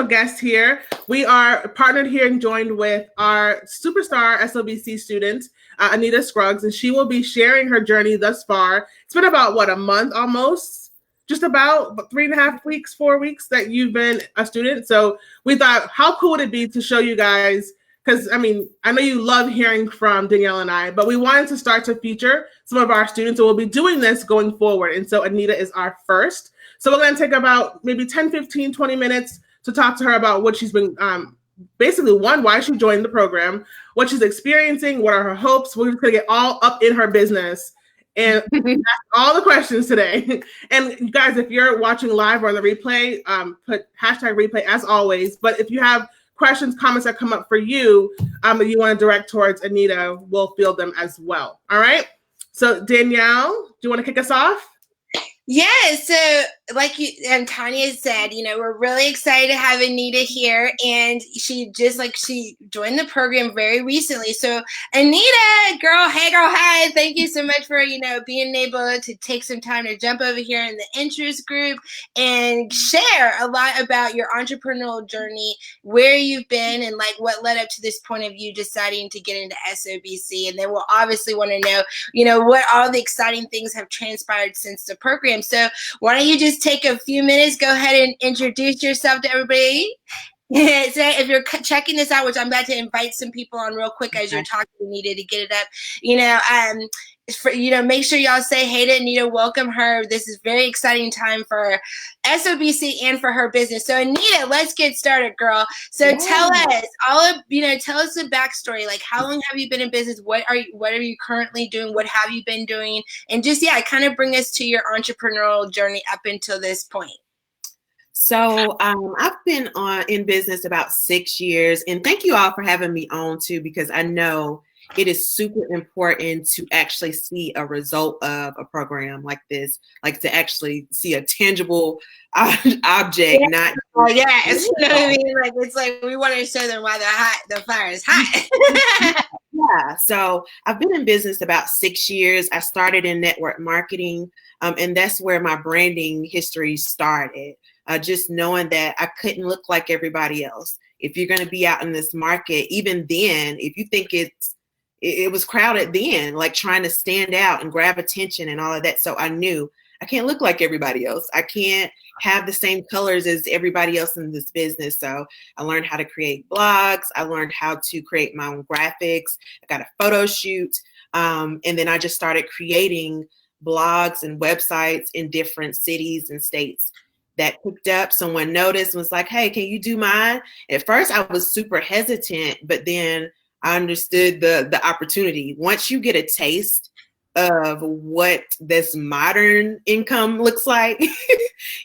guest here. We are partnered here and joined with our superstar SOBC student, Anita Scruggs, and she will be sharing her journey thus far. It's been about, what, a month almost? Just about 3.5 weeks, 4 weeks that you've been a student. So we thought, how cool would it be to show you guys, because, I mean, I know you love hearing from Danielle and I, but we wanted to start to feature some of our students, and we'll be doing this going forward. And so Anita is our first. So we're going to take about maybe 10, 15, 20 minutes to talk to her about what she's been, basically, one, why she joined the program, what she's experiencing, what are her hopes. We're just going to get all up in her business and ask all the questions today. And you guys, if you're watching live or on the replay, put hashtag replay as always. But if you have questions, comments that come up for you that you want to direct towards Anita, we'll field them as well. All right. So Danielle, do you want to kick us off? Yeah, so like you and Tanya said, we're really excited to have Anita here, and she joined the program very recently. So Anita, girl, hi. Thank you so much for, being able to take some time to jump over here in the interest group and share a lot about your entrepreneurial journey, where you've been, and like what led up to this point of you deciding to get into SOBC. And then we'll obviously want to know, what all the exciting things have transpired since the program. So why don't you just take a few minutes, go ahead and introduce yourself to everybody. So if you're checking this out, which I'm about to invite some people on real quick as you're talking to Anita to get it up, make sure y'all say hey to Anita, welcome her. This is very exciting time for SOBC and for her business. So Anita, let's get started, girl. So tell us tell us the backstory. Like, how long have you been in business? What are you currently doing? What have you been doing? And just, kind of bring us to your entrepreneurial journey up until this point. So I've been in business about 6 years, and thank you all for having me on too, because I know it is super important to actually see a result of a program like this, like to actually see a tangible object. Not yes, you know what I mean? Like, it's like we want to show them why the fire is hot. Yeah, so I've been in business about 6 years. I started in network marketing, and that's where my branding history started. Just knowing that I couldn't look like everybody else. If you're going to be out in this market, even then, if you think it was crowded then, like trying to stand out and grab attention and all of that. So I knew I can't look like everybody else. I can't have the same colors as everybody else in this business. So I learned how to create blogs. I learned how to create my own graphics. I got a photo shoot. And then I just started creating blogs and websites in different cities and states. That picked up. Someone noticed and was like, hey, can you do mine? At first I was super hesitant, but then I understood the opportunity. Once you get a taste of what this modern income looks like,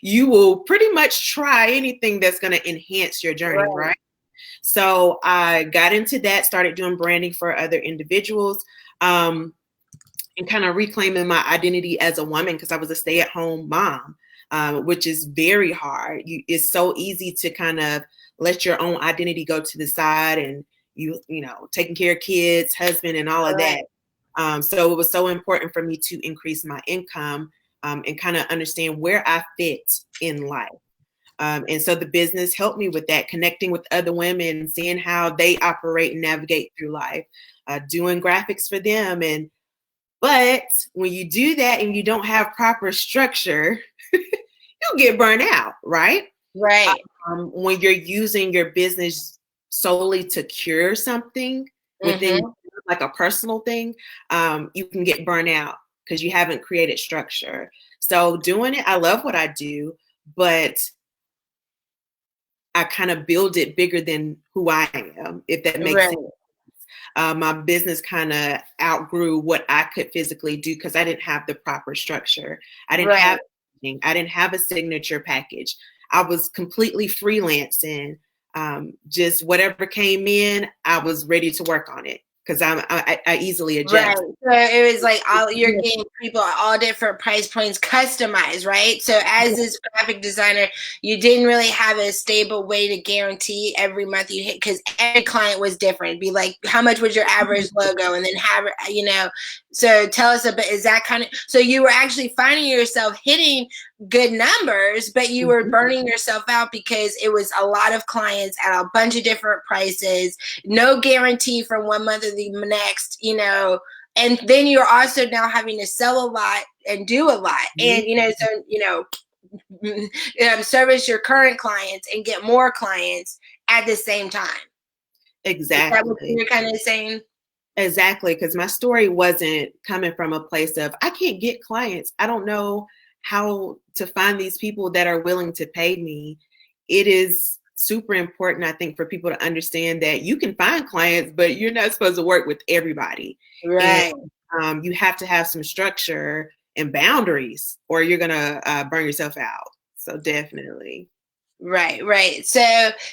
you will pretty much try anything that's going to enhance your journey, right? So I got into that, started doing branding for other individuals, and kind of reclaiming my identity as a woman, because I was a stay-at-home mom. Which is very hard. It's so easy to kind of let your own identity go to the side, and taking care of kids, husband, and all of that. So it was so important for me to increase my income and kind of understand where I fit in life. And so the business helped me with that, connecting with other women, seeing how they operate and navigate through life, doing graphics for them. But when you do that and you don't have proper structure, you'll get burnt out, right? Right. When you're using your business solely to cure something within, like a personal thing, you can get burnt out because you haven't created structure. So doing it, I love what I do, but I kind of build it bigger than who I am, if that makes sense. My business kind of outgrew what I could physically do because I didn't have the proper structure. I didn't have a signature package. I was completely freelancing. Just whatever came in, I was ready to work on it because I easily adjust. Right. So it was like you're getting people at all different price points customized, right? So as this graphic designer, you didn't really have a stable way to guarantee every month you hit, because every client was different. It'd be like, how much was your average logo? And then so tell us a bit, is that kind of, so you were actually finding yourself hitting good numbers, but you were burning yourself out because it was a lot of clients at a bunch of different prices, no guarantee from one month to the next, you know, and then you're also now having to sell a lot and do a lot. And, you know, so, you know, service your current clients and get more clients at the same time. Exactly. Is that what you're kind of saying? Exactly, because my story wasn't coming from a place of, I can't get clients. I don't know how to find these people that are willing to pay me. It is super important, I think, for people to understand that you can find clients, but you're not supposed to work with everybody. Right. And you have to have some structure and boundaries, or you're going to burn yourself out. So definitely. Right. So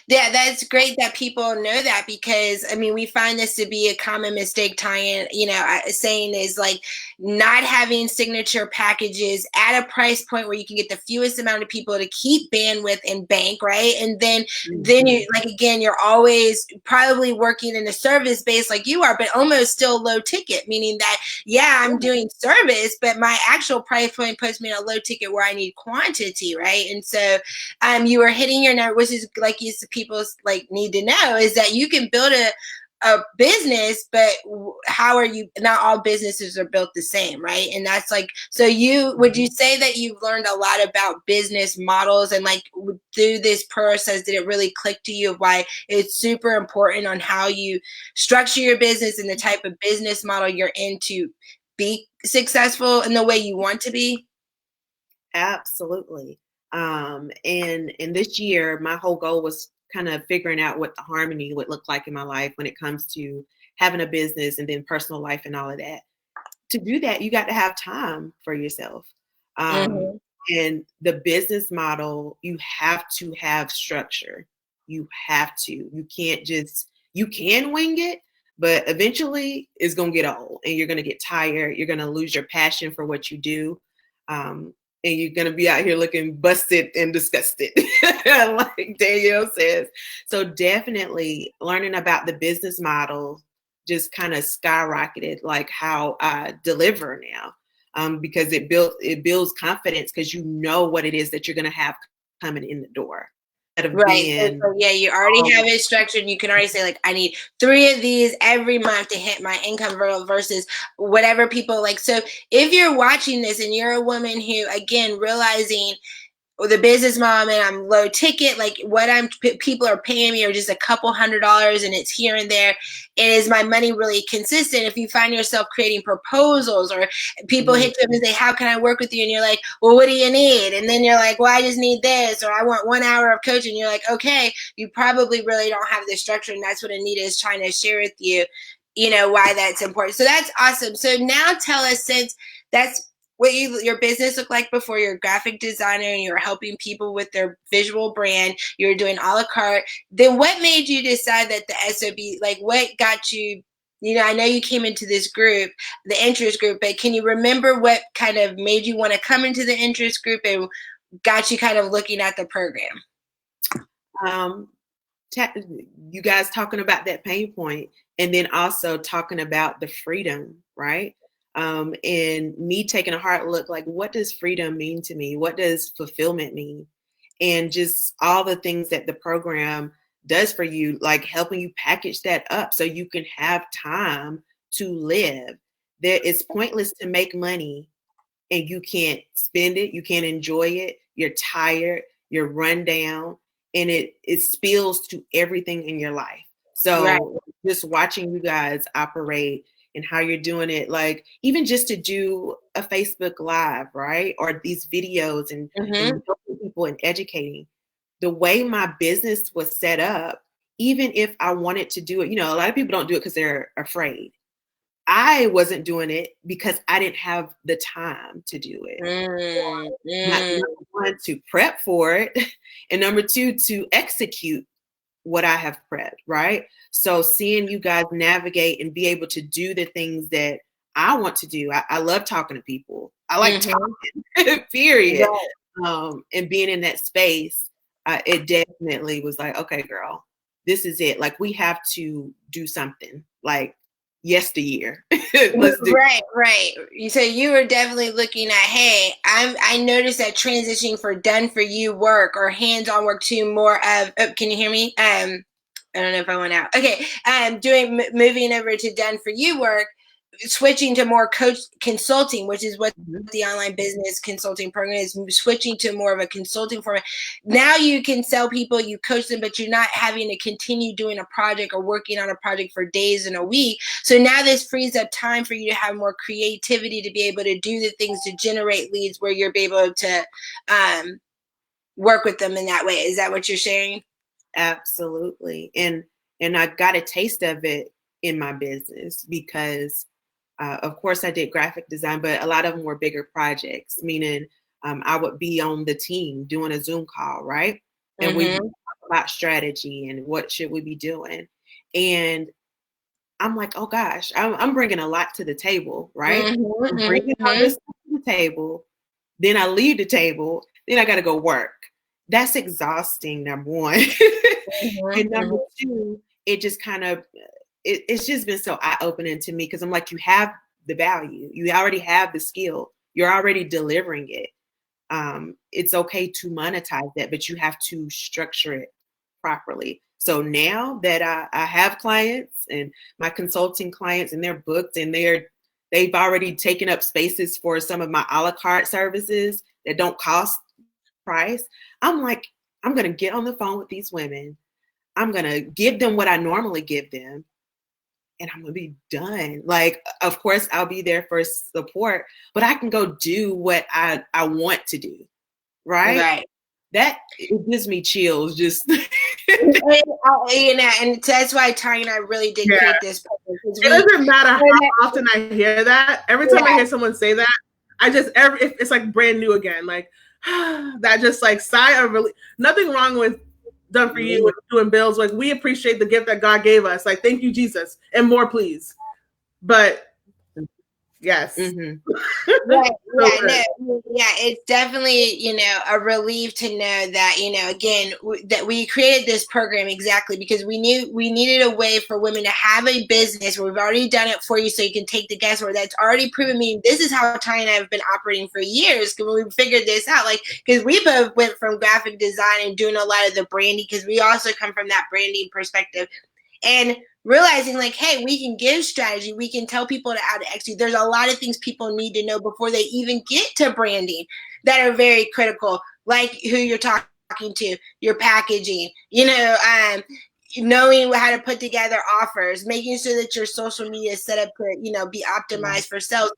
yeah, that's great that people know that, because I mean, we find this to be a common mistake, Tyan, you know, saying is like not having signature packages at a price point where you can get the fewest amount of people to keep bandwidth and bank, right? And then you, like, again, you're always probably working in a service base like you are, but almost still low ticket, meaning that, yeah, I'm doing service, but my actual price point puts me in a low ticket where I need quantity, right? And so you were hitting your number, which is like people like need to know, is that you can build a business, but how are you? Not all businesses are built the same, right? And that's like, so would you say that you've learned a lot about business models, and like through this process, did it really click to you of why it's super important on how you structure your business and the type of business model you're in to be successful in the way you want to be? Absolutely. And this year, my whole goal was kind of figuring out what the harmony would look like in my life when it comes to having a business and then personal life and all of that. To do that, you got to have time for yourself. And the business model, you have to have structure. You have to. You can't just, you can wing it, but eventually it's going to get old and you're going to get tired. You're going to lose your passion for what you do. And you're going to be out here looking busted and disgusted, like Danielle says. So definitely learning about the business model just kind of skyrocketed, like how I deliver now, because it builds confidence, because you know what it is that you're going to have coming in the door. Right. So, yeah, you already have it structured. You can already say, like, I need 3 of these every month to hit my income goal versus whatever people like. So if you're watching this and you're a woman who, again, realizing the business mom and I'm low ticket, like what people are paying me are just a couple $100 and it's here and there. Is my money really consistent? If you find yourself creating proposals or people hit you up and say, how can I work with you? And you're like, well, what do you need? And then you're like, well, I just need this, or I want 1 hour of coaching. You're like, okay, you probably really don't have the structure. And that's what Anita is trying to share with you, you know, why that's important. So that's awesome. So now tell us, since that's what your business looked like before, you're a graphic designer and you're helping people with their visual brand, you're doing a la carte, then what made you decide that the SOB, like what got you, you know, I know you came into this group, the interest group, but can you remember what kind of made you want to come into the interest group and got you kind of looking at the program? You guys talking about that pain point, and then also talking about the freedom, right? And me taking a hard look, like, what does freedom mean to me? What does fulfillment mean? And just all the things that the program does for you, like helping you package that up so you can have time to live. It's pointless to make money and you can't spend it, you can't enjoy it, you're tired, you're run down, and it spills to everything in your life. So just watching you guys operate and how you're doing it, like even just to do a Facebook Live, right? Or these videos and helping people and educating. The way my business was set up, even if I wanted to do it, you know, a lot of people don't do it because they're afraid. I wasn't doing it because I didn't have the time to do it. Number one, to prep for it, and number two, to execute what I have prepped, right? So seeing you guys navigate and be able to do the things that I want to do. I love talking to people. I like talking, period. And being in that space, it definitely was like, okay, girl, this is it. Like, we have to do something. Like, yesteryear. Right. So you were definitely looking at, hey, I noticed that transitioning for done for you work or hands-on work to more of, oh, can you hear me? I don't know if I went out. Okay. Moving over to done for you work, switching to more coach consulting, which is what the online business consulting program is, switching to more of a consulting format. Now you can sell people, you coach them, but you're not having to continue doing a project or working on a project for days in a week. So now this frees up time for you to have more creativity, to be able to do the things to generate leads where you're able to work with them in that way. Is that what you're sharing? Absolutely. And I got a taste of it in my business because of course I did graphic design, but a lot of them were bigger projects, meaning I would be on the team doing a Zoom call, right? And we would talk about strategy and what should we be doing. And I'm like, oh gosh, I'm bringing a lot to the table, right? I'm bringing all this to the table. Then I leave the table. Then I got to go work. That's exhausting, number one. And number two, it just kind of, it's just been so eye-opening to me because I'm like, you have the value. You already have the skill. You're already delivering it. It's okay to monetize that, but you have to structure it properly. So now that I have clients and my consulting clients and they're booked and they've already taken up spaces for some of my a la carte services that don't cost price, I'm like, I'm going to get on the phone with these women. I'm going to give them what I normally give them. And I'm going to be done. Like, of course, I'll be there for support, but I can go do what I want to do. Right. That it gives me chills just. And that's why Tanya and I really did create this. It doesn't matter how often I hear that. Every time I hear someone say that, it's like brand new again. Like that just like sigh of relief. Nothing wrong with done for you with doing bills. Like we appreciate the gift that God gave us. Like thank you, Jesus, and more, please. But yes. It's definitely, a relief to know that, again, that we created this program exactly because we knew we needed a way for women to have a business where we've already done it for you so you can take the guesswork. That's already proven me. This is how Tanya and I have been operating for years when we figured this out. Like, because we both went from graphic design and doing a lot of the branding because we also come from that branding perspective. And realizing like, hey, we can give strategy. We can tell people how to execute. There's a lot of things people need to know before they even get to branding that are very critical, like who you're talking to, your packaging, knowing how to put together offers, making sure that your social media is set up to, be optimized for sales.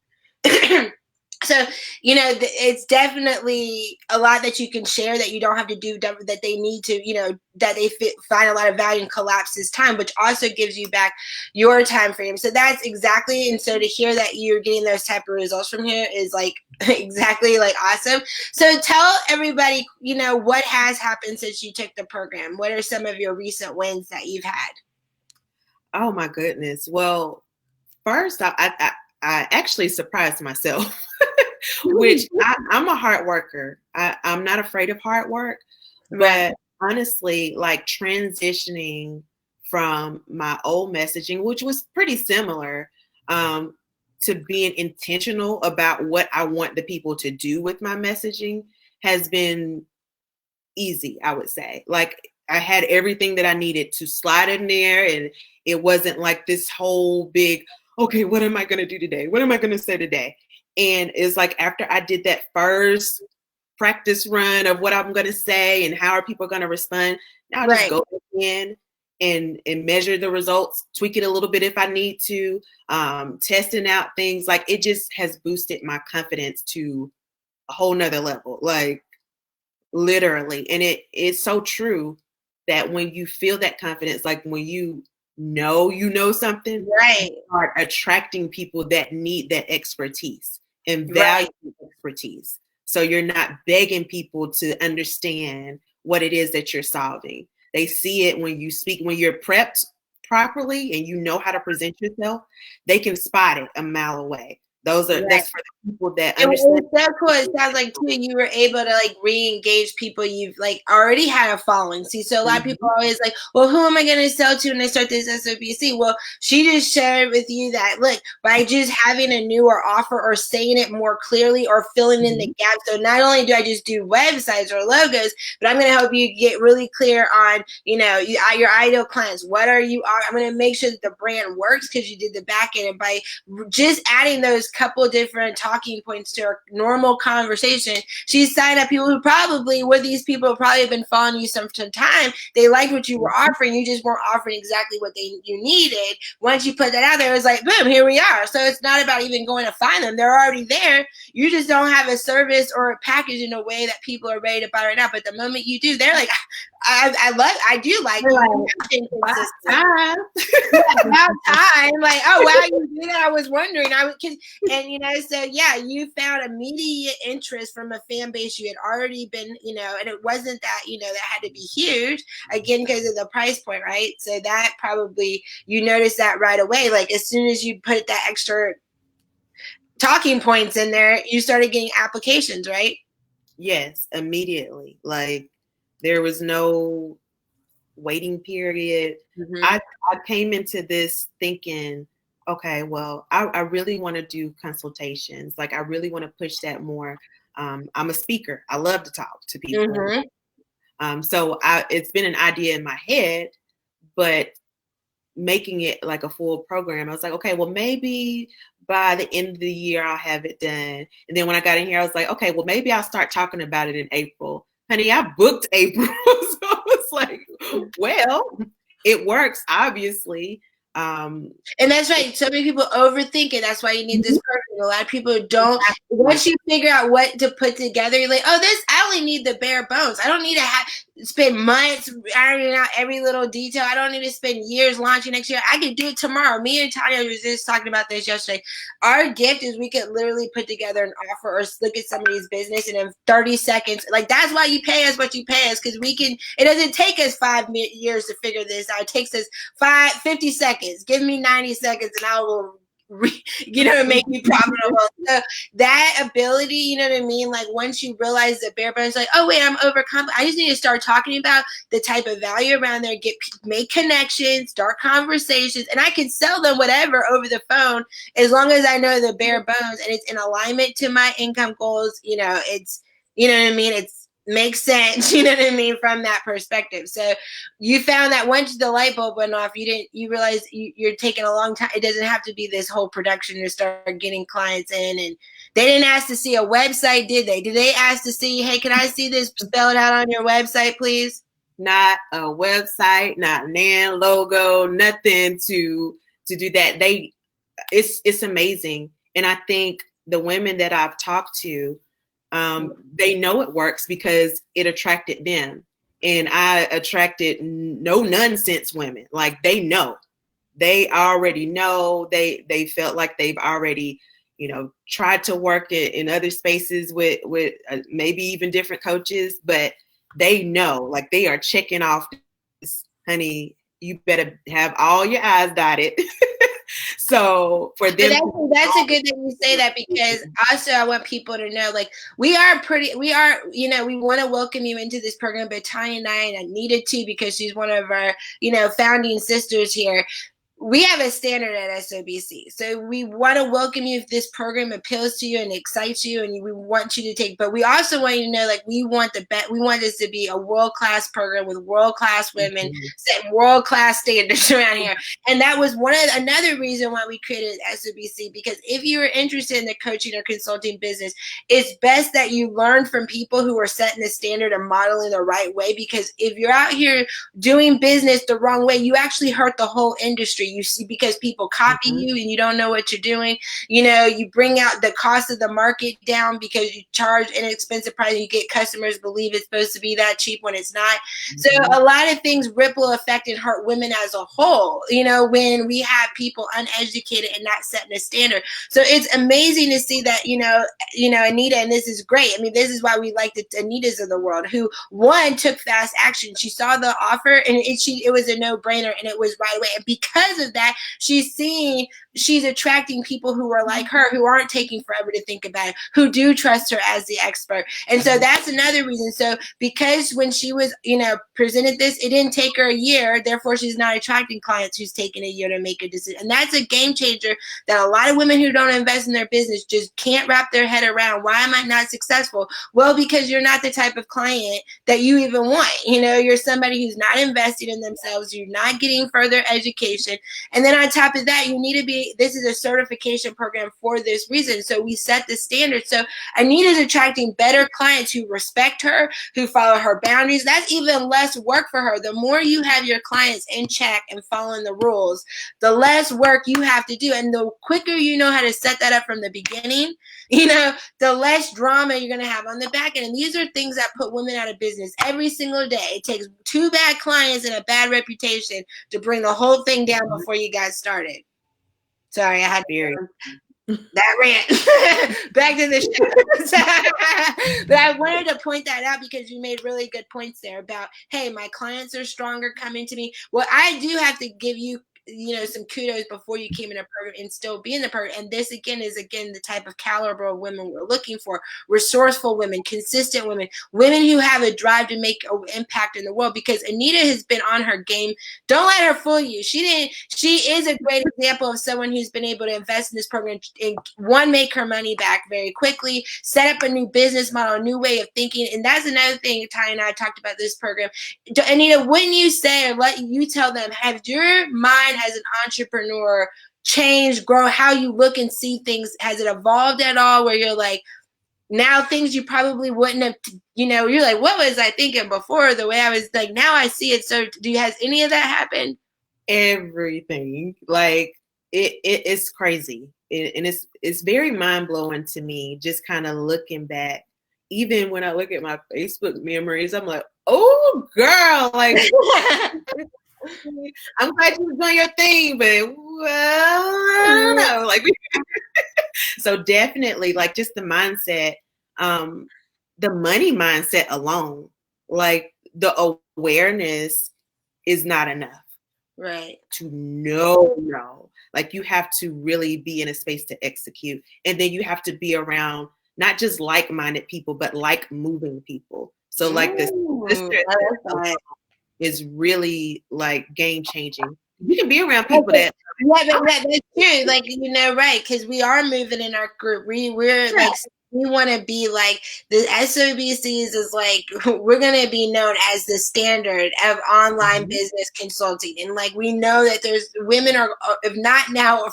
So, it's definitely a lot that you can share that you don't have to do that they need to, that they find a lot of value and collapse this time, which also gives you back your time frame. So that's exactly. And so to hear that you're getting those type of results from here is like exactly like awesome. So tell everybody, what has happened since you took the program. What are some of your recent wins that you've had? Oh my goodness. Well, first I actually surprised myself, which I'm a hard worker. I'm not afraid of hard work, but honestly, like transitioning from my old messaging, which was pretty similar, to being intentional about what I want the people to do with my messaging has been easy, I would say. Like I had everything that I needed to slide in there, and it wasn't like this whole big, okay, what am I going to do today? What am I going to say today? And it's like after I did that first practice run of what I'm going to say and how are people going to respond, now I just go in and measure the results, tweak it a little bit if I need to, testing out things. Like it just has boosted my confidence to a whole nother level, like literally. And it's so true that when you feel that confidence, like when you know something, you start attracting people that need that expertise and value expertise. So you're not begging people to understand what it is that you're solving. They see it when you speak, when you're prepped properly and you know how to present yourself, they can spot it a mile away. That's for the people that And understand. it's so cool. It sounds like too you were able to like re-engage people you've like already had a following. See, so a lot of people are always like, well, who am I going to sell to when I start this SOBC? Well, she just shared with you that look, by just having a newer offer or saying it more clearly or filling in the gaps. So not only do I just do websites or logos, but I'm going to help you get really clear on, you know, your ideal clients. What are you? I'm going to make sure that the brand works because you did the back end, and by just adding those couple different talking points to our normal conversation, she signed up people who probably were these people who probably have been following you some time. They liked what you were offering. You just weren't offering exactly what you needed. Once you put that out there, it was like, boom, here we are. So it's not about even going to find them. They're already there. You just don't have a service or a package in a way that people are ready to buy right now. But the moment you do, they're like, I do like you. About time. Like, oh wow, you did that. I was wondering. And you know, so yeah, you found immediate interest from a fan base you had already been, you know, and it wasn't that, you know, that had to be huge again because of the price point, right? So that probably you noticed that right away. Like as soon as you put that extra talking points in there, you started getting applications, right? Yes, immediately. Like there was no waiting period. I came into this thinking, okay, well, I really want to do consultations. Like I really want to push that more. I'm a speaker. I love to talk to people. So it's been an idea in my head, but making it like a full program, I was like, okay, well, maybe by the end of the year, I'll have it done. And then when I got in here, I was like, okay, well, maybe I'll start talking about it in April. Honey, I booked April. So it's like, well, it works, obviously. And that's right. So many people overthink it. That's why you need this person. A lot of people don't. Once you figure out what to put together, you're like, oh, I only need the bare bones. I don't need to spend months ironing out every little detail. I don't need to spend years launching next year. I can do it tomorrow. Me and Tanya was just talking about this yesterday. Our gift is we could literally put together an offer or look at somebody's business and in 30 seconds, like that's why you pay us what you pay us, because it doesn't take us 5 years to figure this out. It takes us 50 seconds. Give me 90 seconds and I will make you profitable. So that ability, you know what I mean? Like once you realize that bare bones, like, oh wait, I'm overcome. I just need to start talking about the type of value around there, make connections, start conversations, and I can sell them whatever over the phone as long as I know the bare bones and it's in alignment to my income goals. You know, it's, you know what I mean? It's makes sense, you know what I mean, from that perspective. So you found that once the light bulb went off, you realize you're taking a long time. It doesn't have to be this whole production to start getting clients in. And they didn't ask to see a website, did they? Did they ask to see, hey, can I see this spelled out on your website, please? Not a website, not NAN logo, nothing to do that. It's amazing. And I think the women that I've talked to, they know it works because it attracted them. And I attracted no nonsense women. Like they know, they already know, they felt like they've already, you know, tried to work it in other spaces with maybe even different coaches, but they know, like they are checking off this, honey, you better have all your I's dotted. So for them, that's a good thing you say that, because also I want people to know, like we are, you know, we want to welcome you into this program, but Tanya and I, and Anita too, because she's one of our, you know, founding sisters here. We have a standard at SOBC. So we want to welcome you if this program appeals to you and excites you, and we want you to take, but we also want you to know, like, we want this to be a world-class program with world-class women, setting world-class standards around here. And that was another reason why we created SOBC, because if you are interested in the coaching or consulting business, it's best that you learn from people who are setting the standard and modeling the right way, because if you're out here doing business the wrong way, you actually hurt the whole industry. You see, because people copy you and you don't know what you're doing. You know, you bring out the cost of the market down because you charge an inexpensive price and you get customers believe it's supposed to be that cheap when it's not. So a lot of things ripple effect and hurt women as a whole, you know, when we have people uneducated and not setting a standard. So it's amazing to see that, you know, Anita, and this is great. I mean, this is why we like the Anitas of the world, who one took fast action. She saw the offer and it was a no-brainer and it was right away. And because because of that, she's attracting people who are like her, who aren't taking forever to think about it, who do trust her as the expert. And so that's another reason. So because when she was, presented this, it didn't take her a year. Therefore, she's not attracting clients who's taken a year to make a decision. And that's a game changer that a lot of women who don't invest in their business just can't wrap their head around. Why am I not successful? Well, because you're not the type of client that you even want. You're somebody who's not invested in themselves. You're not getting further education. And then on top of that, you need to be, this is a certification program for this reason. So we set the standard. So Anita's attracting better clients who respect her, who follow her boundaries. That's even less work for her. The more you have your clients in check and following the rules, the less work you have to do. And the quicker you know how to set that up from the beginning, the less drama you're going to have on the back end. And these are things that put women out of business every single day. It takes 2 bad clients and a bad reputation to bring the whole thing down before you got started. Sorry, I had that rant. Back to the show. But I wanted to point that out because you made really good points there about, hey, my clients are stronger coming to me. Well, I do have to give you some kudos before you came in a program and still be in the program. And this is the type of caliber of women we're looking for. Resourceful women, consistent women who have a drive to make an impact in the world, because Anita has been on her game. Don't let her fool you. She is a great example of someone who's been able to invest in this program and make her money back very quickly, set up a new business model, a new way of thinking. And that's another thing Ty and I talked about this program. Anita, wouldn't you say, or let you tell them, have your mind as an entrepreneur change, grow, how you look and see things? Has it evolved at all where you're like, now things you probably wouldn't have, you're like, what was I thinking before? The way I was like, now I see it. So has any of that happened? Everything. Like it's crazy. And it's very mind blowing to me, just kind of looking back. Even when I look at my Facebook memories, I'm like, oh girl, like I'm glad you were doing your thing, but well, I don't know. Like, so definitely, like, just the mindset, the money mindset alone, like the awareness is not enough, right? To know, like you have to really be in a space to execute, and then you have to be around not just like-minded people, but like-moving people. So, like this is really like game changing. You can be around people that that's true. Like, right, because we are moving in our group. We're like, we want to be like the SOBCs is like, we're going to be known as the standard of online business consulting. And like, we know that there's women are, if not now,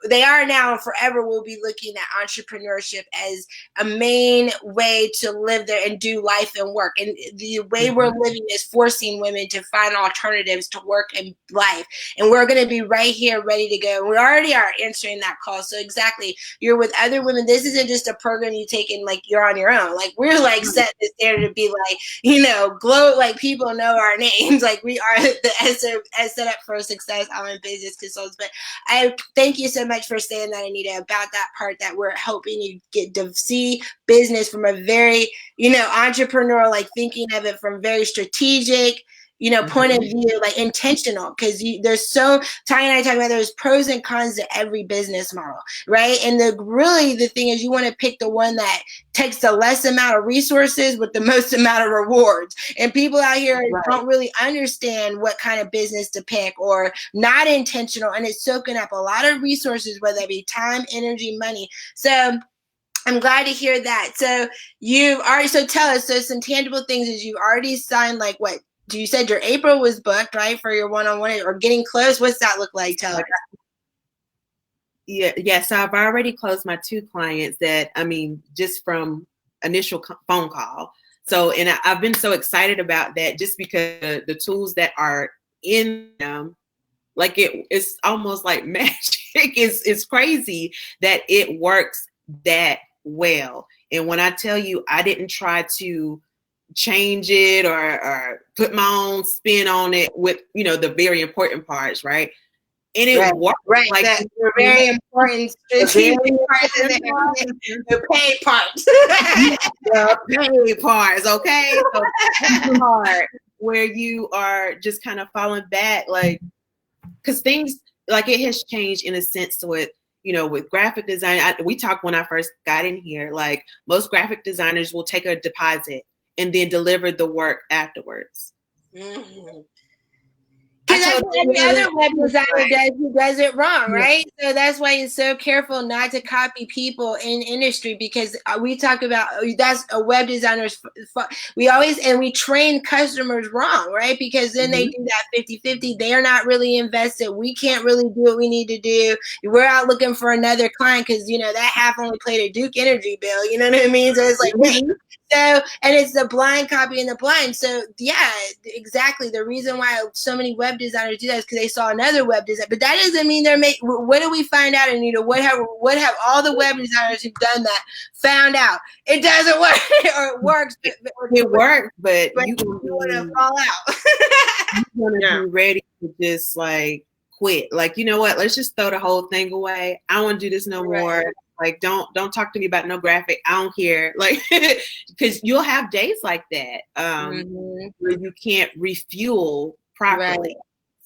they are now and forever will be looking at entrepreneurship as a main way to live there and do life and work. And the way we're living is forcing women to find alternatives to work and life. And we're going to be right here ready to go. We already are answering that call. So exactly, you're with other women. This isn't just a program you take and like you're on your own. Like we're like setting the standard to be like, glow, like people know our names. Like we are the set up for success online business consultants. But I thank you so much for saying that, Anita, about that part, that we're helping you get to see business from a very, entrepreneurial, like thinking of it from very strategic, point of view, like intentional, because there's Ty and I talk about there's pros and cons to every business model, right? And the thing is you want to pick the one that takes the less amount of resources with the most amount of rewards. And people out here don't really understand what kind of business to pick, or not intentional, and it's soaking up a lot of resources, whether it be time, energy, money. So I'm glad to hear that. So tell us, so some tangible things is you've already signed, like what? You said your April was booked, right, for your one-on-one, or getting close? What's that look like? Tell us. Yeah. So I've already closed my 2 clients that, just from initial phone call. So, and I've been so excited about that, just because the tools that are in them, like it's almost like magic. It's crazy that it works that well. And when I tell you, I didn't try to change it or put my own spin on it with, the very important parts, right? And it worked. Right. Like the very important parts in the pay parts. The pay parts, okay? So that's part where you are just kind of falling back, like, because things, like it has changed in a sense with, with graphic design. We talked when I first got in here, like most graphic designers will take a deposit and then deliver the work afterwards. Mm-hmm. Because that's what every other web designer does who does it wrong, right? So that's why it's so careful not to copy people in industry, because we talk about that's a web designer's we train customers wrong, right? Because then they do that 50-50. They are not really invested. We can't really do what we need to do. We're out looking for another client because, that half only played a Duke Energy bill. You know what I mean? So it's like, wait. So, and it's the blind copying the blind. So yeah, exactly. The reason why so many web designers do that is because they saw another web designer. But that doesn't mean they're making. What do we find out, Anita? What have all the web designers who've done that found out? It doesn't work, or it works. It works, but you want to fall out. You're gonna be ready to just like quit. Like, you know what? Let's just throw the whole thing away. I don't want to do this no more. Like, don't talk to me about no graphic. I don't care. Like, because you'll have days like that where you can't refuel properly. Right.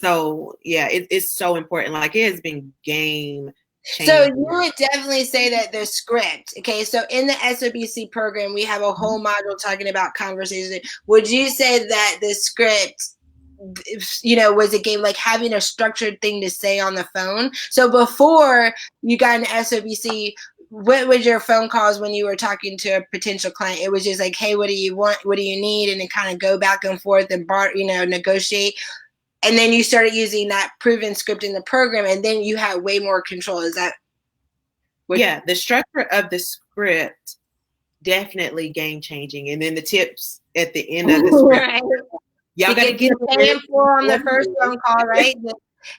So yeah, it's so important. Like, it has been game changing. So you would definitely say that the script. Okay, so in the SOBC program, we have a whole module talking about conversation. Would you say that the script, was a game like having a structured thing to say on the phone? So before you got an SOBC, what was your phone calls when you were talking to a potential client? It was just like, hey, what do you want? What do you need? And then kind of go back and forth and negotiate. And then you started using that proven script in the program, and then you had way more control. Is that? The structure of the script definitely game changing. And then the tips at the end of the script. Right. Y'all got to get paying for on the first phone call, right?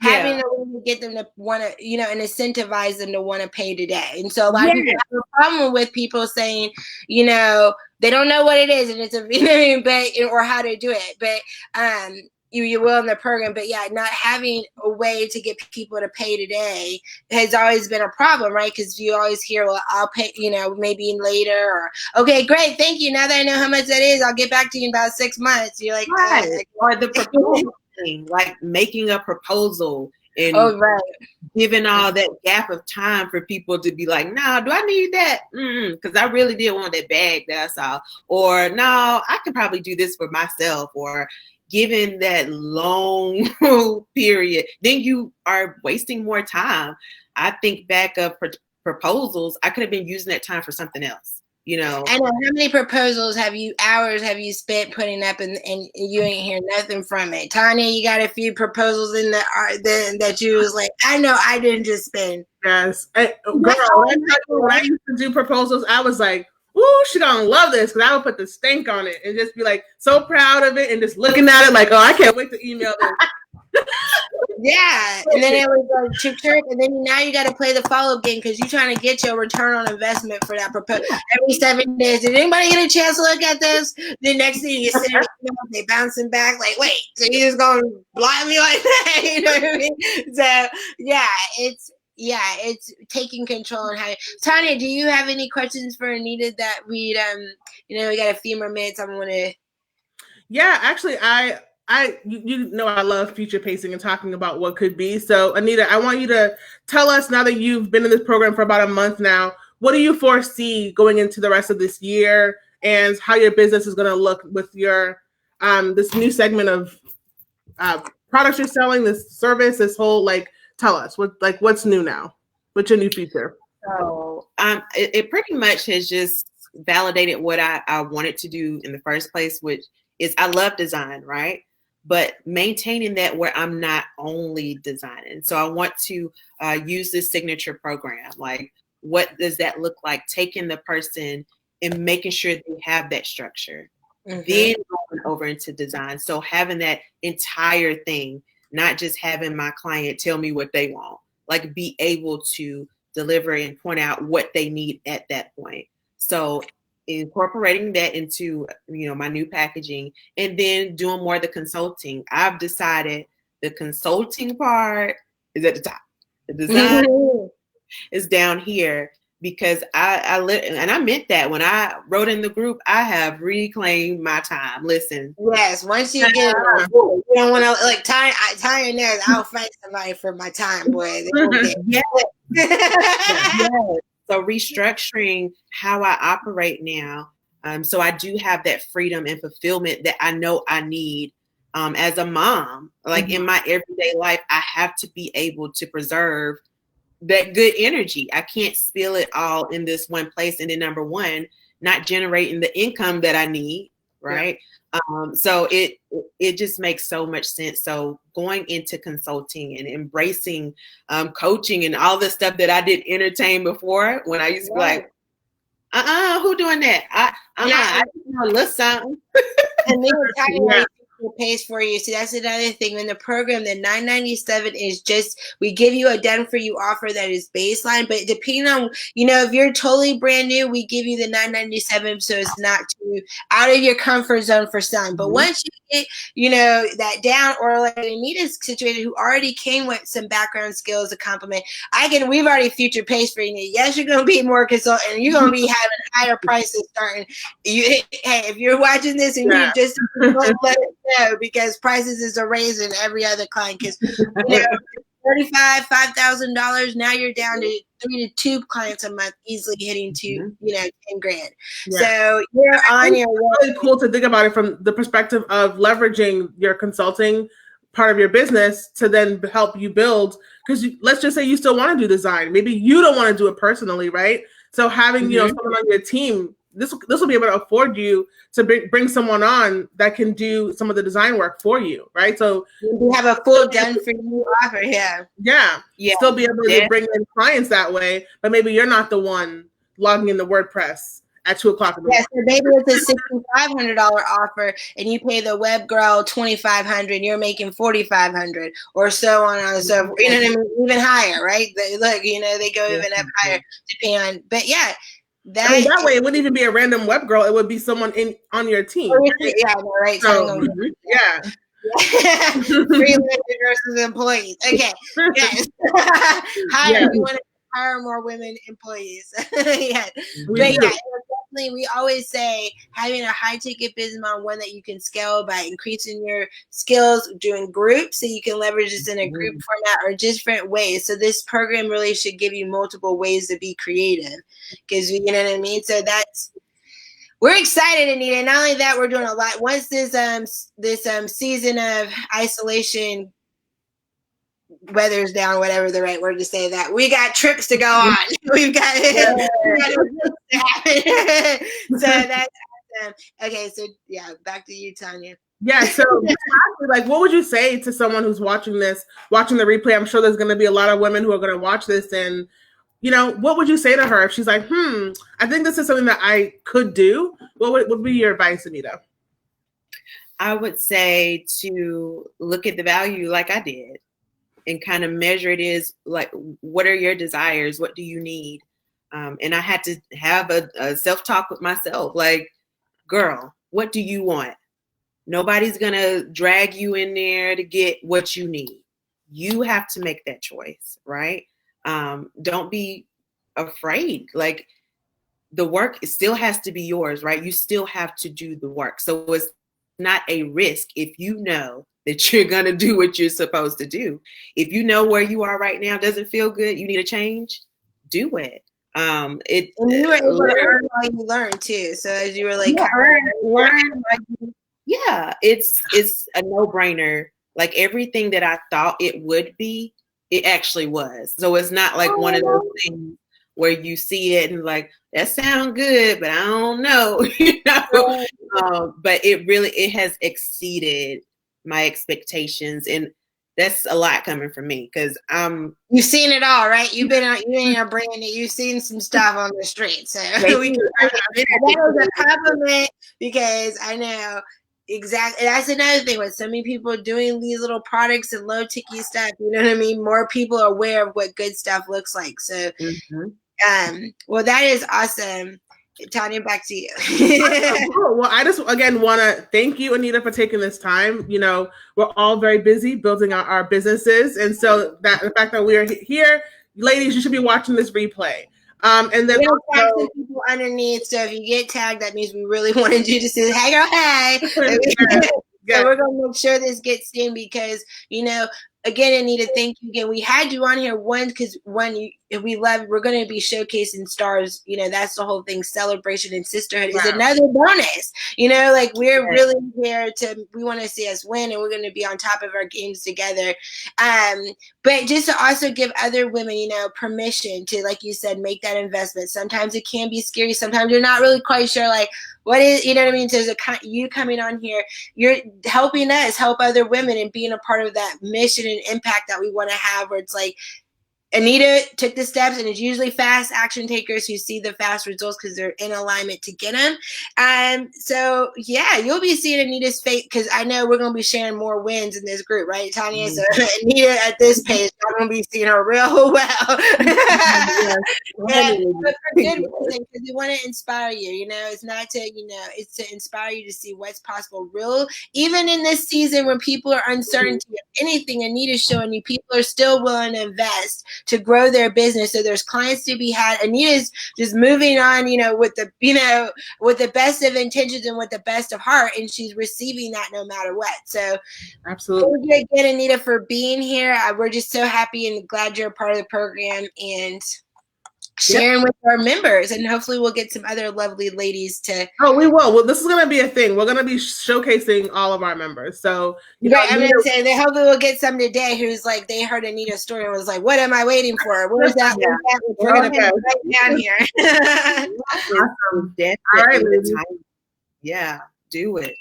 Having a way to get them to want to, and incentivize them to want to pay today. And so a lot of people have a problem with people saying, they don't know what it is, and it's or how to do it. But you will in the program, but not having a way to get people to pay today has always been a problem, right? Because you always hear, well, I'll pay, maybe later, or okay, great, thank you. Now that I know how much that is, I'll get back to you in about 6 months. You're like, or the proposal thing, like making a proposal and giving all that gap of time for people to be like, no, do I need that? Because I really did want that bag that I saw, or no, I could probably do this for myself, or given that long period, then you are wasting more time. I think back of proposals, I could have been using that time for something else, And how many hours have you spent putting up and you ain't hear nothing from it? Tanya, you got a few proposals in that you was like, I know I didn't just spend. Yes. Girl, when I used to do proposals, I was like, ooh, she gonna love this, because I would put the stink on it and just be like so proud of it and just looking at it like, oh, I can't wait to email this. And then it was like chip chirp, and then now you got to play the follow-up game because you're trying to get your return on investment for that proposal every 7 days. Did anybody get a chance to look at this? The next thing you send it, they bouncing back like, wait, so you just gonna blind me like that? You know what I mean? So it's taking control and how. Tanya, do you have any questions for Anita that we'd we got a few more minutes. I'm gonna. Yeah, actually, I I love future pacing and talking about what could be. So Anita, I want you to tell us, now that you've been in this program for about a month now, what do you foresee going into the rest of this year, and how your business is going to look with your this new segment of products you're selling, this service, this whole, tell us what's new now? What's your new feature? So it pretty much has just validated what I wanted to do in the first place, which is I love design, right? But maintaining that where I'm not only designing. So I want to use this signature program. Like, what does that look like? Taking the person and making sure they have that structure. Mm-hmm. Then going over into design. So having that entire thing, not just having my client tell me what they want, like be able to deliver and point out what they need at that point. So incorporating that into, my new packaging, and then doing more of the consulting. I've decided the consulting part is at the top. The design is down here. because I and I meant that when I wrote in the group, I have reclaimed my time. Listen. Yes, once you get you don't want to like Tanya knows I'll fight somebody for my time, boy. They won't get Yes. So restructuring how I operate now. So I do have that freedom and fulfillment that I know I need as a mom. Like in my everyday life, I have to be able to preserve that good energy. I can't spill it all in this one place. And then number one, not generating the income that I need. Right. Yeah. So it just makes so much sense. So going into consulting and embracing coaching and all the stuff that I did entertain before, when I used to be like, who doing that? I just know a little something. And then pays for you. So that's another thing. In the program, the $997 is just, we give you a done for you offer that is baseline, but depending on, if you're totally brand new, we give you the $997 so it's not too out of your comfort zone for some. But once you get, that down, or like Anita's situated who already came with some background skills to complement, we've already future paced for you. Yes, you're going to be more consultant and you're going to be having higher prices starting. Hey, if you're watching this and you just let it know, because prices is a raise in every other client, because $5,000, now you're down to 3 to 2 clients a month, easily hitting to 10 grand. So you're on your way. It's really cool to think about it from the perspective of leveraging your consulting part of your business to then help you build, because let's just say you still want to do design, maybe you don't want to do it personally, right? So having someone on your team, this will be able to afford you to bring someone on that can do some of the design work for you, right? So you have a full done for you offer. Still be able to bring in clients that way, but maybe you're not the one logging in the WordPress at 2:00 in the morning. So maybe it's a $6,500 offer, and you pay the web girl $2,500, and you're making $4,500, or so on and so forth. Even higher, right? They go even up higher depending on. But that way it wouldn't even be a random web girl. It would be someone on your team. Right. So, Freelancers versus employees. Okay. Yes. We want to hire more women employees. We always say having a high ticket business model, one that you can scale by increasing your skills, doing groups, so you can leverage this in a group format or different ways. So this program really should give you multiple ways to be creative, because you know what I mean. So we're excited, Anita. Not only that, we're doing a lot. Once this season of isolation weather's down, whatever the right word to say that, we got trips to go on. We've got so that's awesome. Okay, so back to you, Tanya. So like, what would you say to someone who's watching the replay? I'm sure there's going to be a lot of women who are going to watch this, and what would you say to her if she's like, I think this is something that I could do? What would be your advice, Anita? I would say to look at the value like I did, and kind of measure it is like, what are your desires? What do you need? And I had to have a self-talk with myself. Like, girl, what do you want? Nobody's going to drag you in there to get what you need. You have to make that choice, right? Don't be afraid. Like, the work still has to be yours, right? You still have to do the work. So it's not a risk if you know that you're going to do what you're supposed to do. If you know where you are right now doesn't feel good, you need a change, do it. And you were able to learn while you learn too. So as you were like, it's a no-brainer. Like, everything that I thought it would be, it actually was. So it's not like one of those things where you see it and like, that sounds good, but I don't know, but it has exceeded my expectations, and that's a lot coming from me, because you've seen it all, right? You've been in a brand new, you've seen some stuff on the street, so that was a compliment, because I know exactly. That's another thing with so many people doing these little products and low ticket stuff. You know what I mean? More people are aware of what good stuff looks like. So, well, that is awesome. Tanya, back to you. Well, I just again want to thank you, Anita, for taking this time. We're all very busy building our businesses, and so that the fact that we are here, ladies, you should be watching this replay. And then we're gonna tag also, some people underneath. So if you get tagged, that means we really wanted you to say, "Hey, girl, hey." So we're gonna make sure this gets in because again, Anita, thank you again. We had you on here because we love. We're gonna be showcasing stars. That's the whole thing. Celebration and sisterhood is another bonus. Like we're really here to. We want to see us win, and we're gonna be on top of our games together. But just to also give other women, permission to, like you said, make that investment. Sometimes it can be scary. Sometimes you're not really quite sure, like, what is, what I mean? So you coming on here, you're helping us help other women and being a part of that mission and impact that we want to have, where it's like, Anita took the steps, and it's usually fast action takers who see the fast results because they're in alignment to get them. So yeah, you'll be seeing Anita's face because I know we're gonna be sharing more wins in this group, right, Tanya? So Anita at this page, I'm gonna be seeing her real well. But for good reason, because we want to inspire you. It's not to, it's to inspire you to see what's possible. Even in this season when people are uncertain of anything, Anita's showing you people are still willing to invest to grow their business. So there's clients to be had. Anita's just moving on, with the best of intentions and with the best of heart, and she's receiving that no matter what. So absolutely. Thank you again, Anita, for being here. We're just so happy and glad you're a part of the program and sharing with our members, and hopefully we'll get some other lovely ladies to. Oh, we will. Well, this is going to be a thing. We're going to be showcasing all of our members. So, right, I'm going to say that hopefully we'll get some today who's like, they heard Anita's story and was like, what am I waiting for? Where's that? We're going to put it right down here. Awesome. All right, yeah, do it.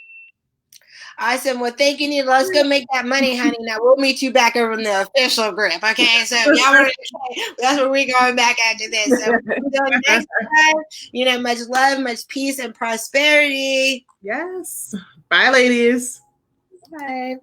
Awesome. Well, thank you, Anita. Let's go make that money, honey. Now we'll meet you back over in the official group. Okay. So that's where we're going back after this. So until next time, much love, much peace, and prosperity. Yes. Bye, ladies. Bye.